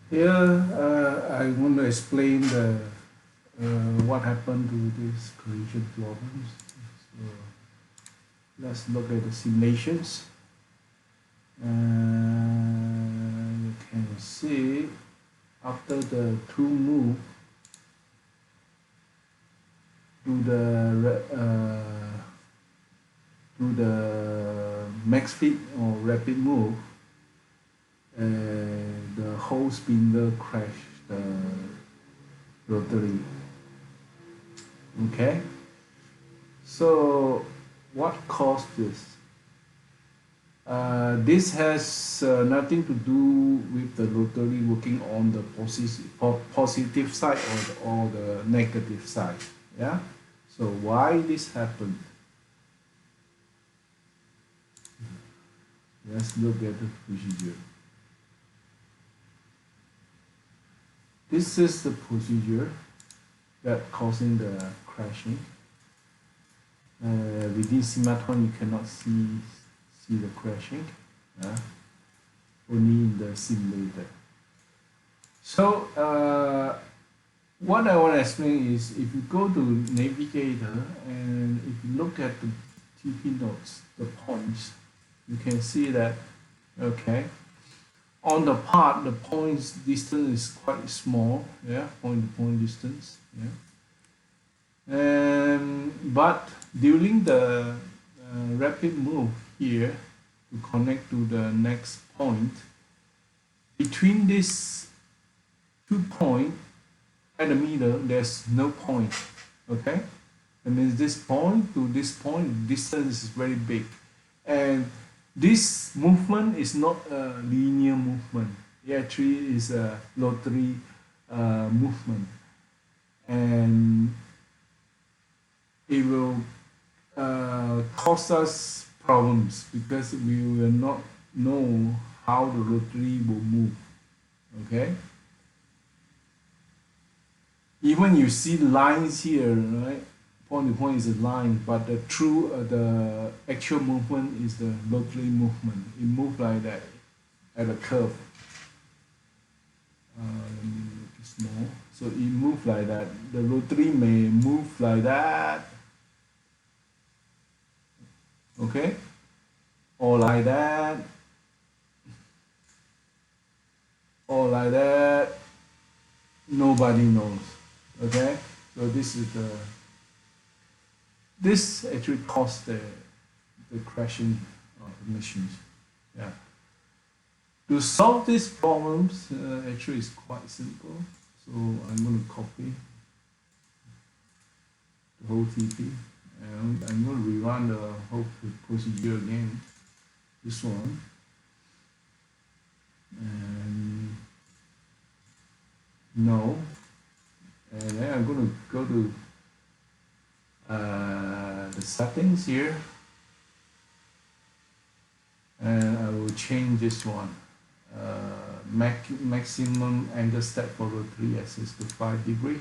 Here, I want to explain what happened to this collision problems. So let's look at the simulations. You can see after the two move to the max speed or rapid move, the whole spindle crashed the rotary. Okay, so what caused this? This has nothing to do with the rotary working on the positive side or the negative side. Yeah. So why this happened? Let's look at the procedure. This is the procedure that causing the crashing. Within Simatron, you cannot see the crashing. Only in the simulator. So what I want to explain is if you go to Navigator and if you look at the TP nodes, the points, you can see that, okay, on the part, the points distance is quite small, yeah, point to point distance, yeah. But during the rapid move here to connect to the next point, between these 2 points at the middle, there's no point, okay? That means this point to this point, distance is very big. And this movement is not a linear movement. It actually is a rotary movement. And it will cause us problems because we will not know how the rotary will move, okay? Even you see lines here, right? Point to point is a line, but the true, the actual movement is the rotary movement. It moves like that at a curve. Let me make it small. So it moves like that. The rotary may move like that, okay? Or like that, or like that. Nobody knows, okay? So this actually caused the crashing of the machines. Yeah. To solve these problems, actually it's quite simple. So I'm going to copy the whole TP and I'm going to rerun the whole procedure again. This one. And no. And then I'm going to go to the settings here. And I will change this one. Maximum angle step for rotary axis to 5 degree.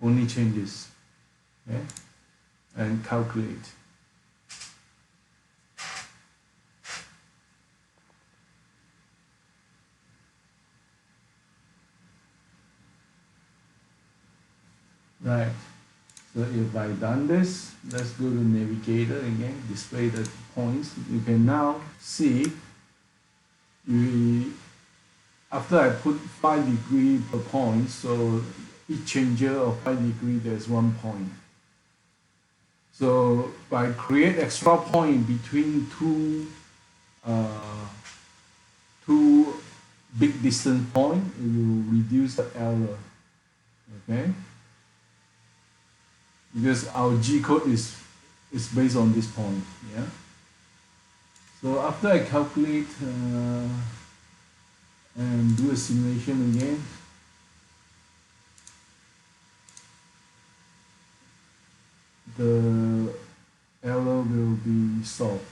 Only changes. Okay? And calculate. Right. So if I done this, let's go to Navigator again, display the points. You can now see after I put 5 degree per point, so each changer of 5 degree, there's 1 point. So by create extra point between two big distance point, it will reduce the error. Okay? Because our G code is based on this point. Yeah. So after I calculate and do a simulation again, the error will be solved.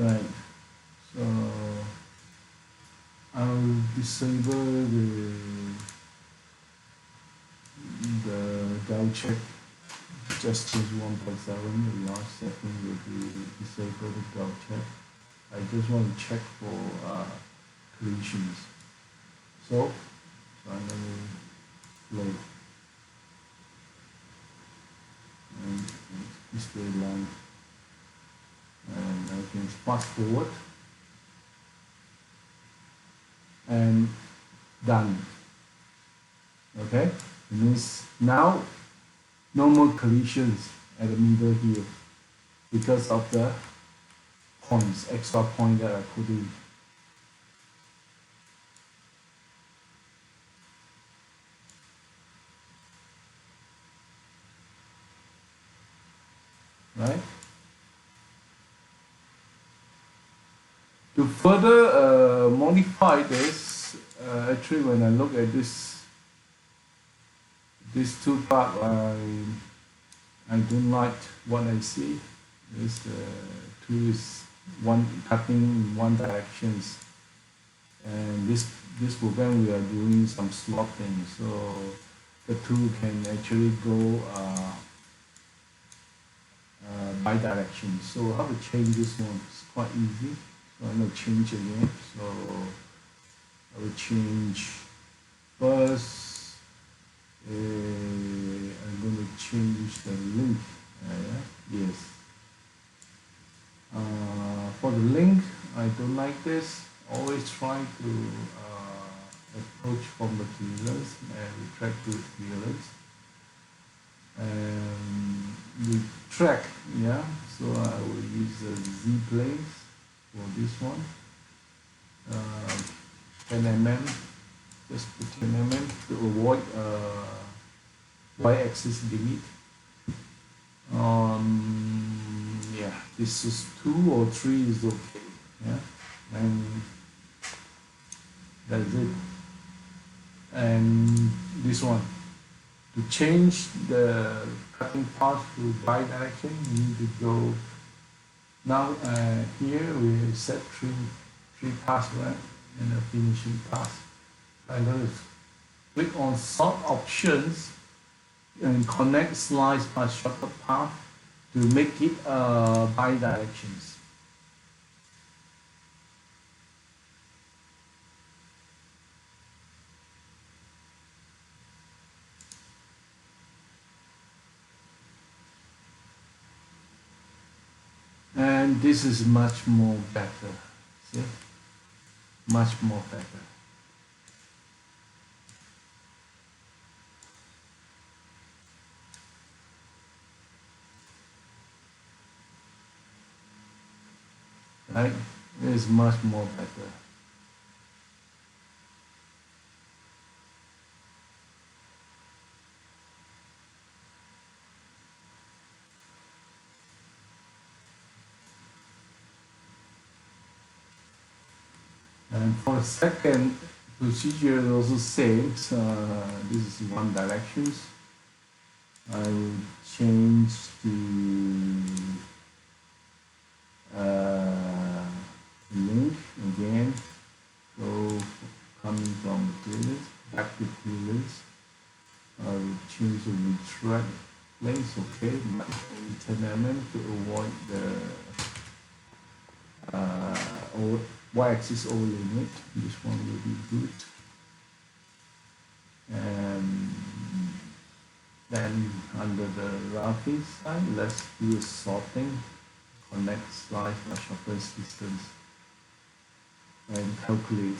Right. So I'll disable the GrowTech. Just change 1.7. The last setting will be disable the GrowTech. I just want to check for collisions. So I'm going to play and display line, and I can fast forward and done. Okay, it means now no more collisions at the middle here because of the points, extra point that I put in. Right? To further modify this, actually when I look at this two part, I don't like what I see. This two is one cutting in one directions, and this program we are doing some slotting, so the tool can actually go bi-direction. So how to change this one? It's quite easy. So I'm going to change again. So I will change first. I'm going to change the link. Yes. For the link, I don't like this. Always try to approach from the clearance and retract to clearance. And the track, yeah, so I will use the Z planes for this one. 10 mm, just put 10 mm to avoid y-axis limit. Yeah, this is 2 or 3 is okay. Yeah, and that's it. And this one, to change the cutting path to bi-direction, you need to go now. Here we set three paths, right, and a finishing path. I'm going to click on sort options and connect slice by shortcut path to make it bi-directions. And this is much more better. See? Much more better. Right? It is much more better. And for the second procedure is also same. So this is one directions. I will change to link again. So coming from the clearance, back to clearance. I will change the retract length, okay, 10 mm to avoid the y-axis over limit. This one will be good. And then under the routing side, let's do a sorting, connect slice by shortest distance, and calculate.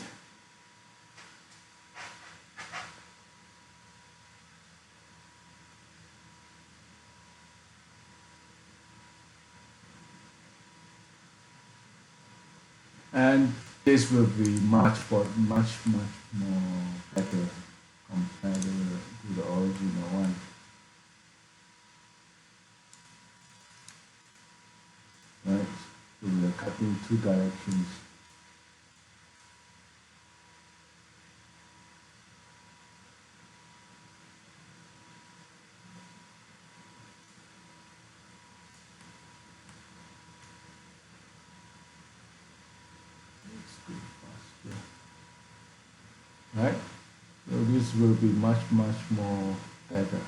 And this will be much more better compared to the original one. Right? So we are cutting two directions. go faster. Right? So this will be much more better.